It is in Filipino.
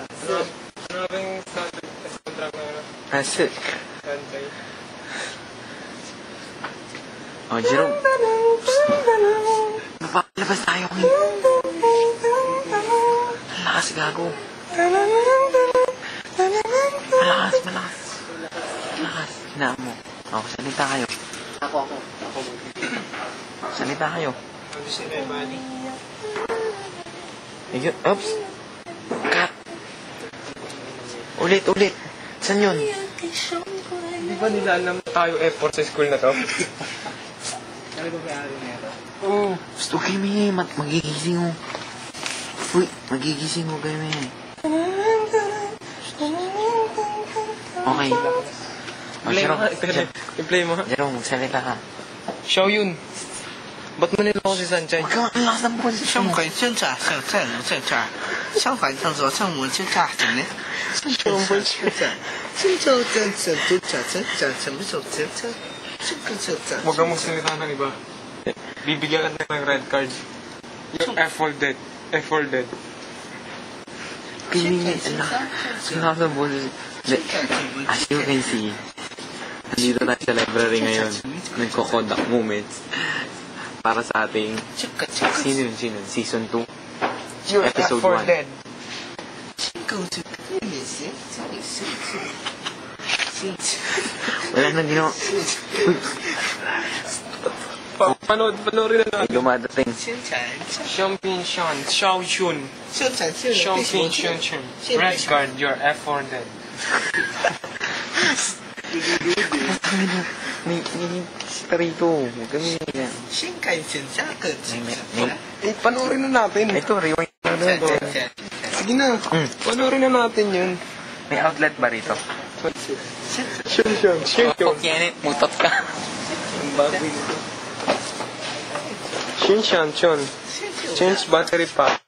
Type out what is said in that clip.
Maraming soundtrack na Asik. Sanjay. Oh, Jerome. Labas tayo ngayon. Malakas, gago. Malakas. Malakas. Hinaan mo. Oh, salita kayo. Ako. Salita kayo. Ano si Rebani? Ayun. Oops. Cut. Ulit. Saan yun? Di ba nila alam tayo effort sa school na to? Ano ba may-ari na ito? Oo. Gusto kayo, may magigising mo. Uy, magigising mo kayo, may. Okay. I-play mo. Jerome, magsalita ka. Show yun. Ba't mo nila ako si Sanjay? Huwag ka malakas ng boses mo. 上回挣扎，像这如这这儿，相反向左，像我们挣扎怎么呢？这就不是这，这就这都怎么走这个就这。 Huwag kang magsalita ng iba. Bibigyan ka na ng red card. Yung F-folded. Piningin, malakas ng boses. As you can see, nandito tayo sa library ngayon. Nagko-conduct moments. Para sa ating... Sino yun? Season 2? You're Episode F-folded. Wala nang ginawa. Panoorin na natin. Dumadating. Xiaoxun. Red card, you're F-folded. May kita rito. Huwag kami yan. Panoorin na natin. Ito, rewind na ito. Sige na. Panoorin na natin yun. May outlet ba rito? Shun. Huwag yan eh. Mutot ka. Shun. Change battery pack.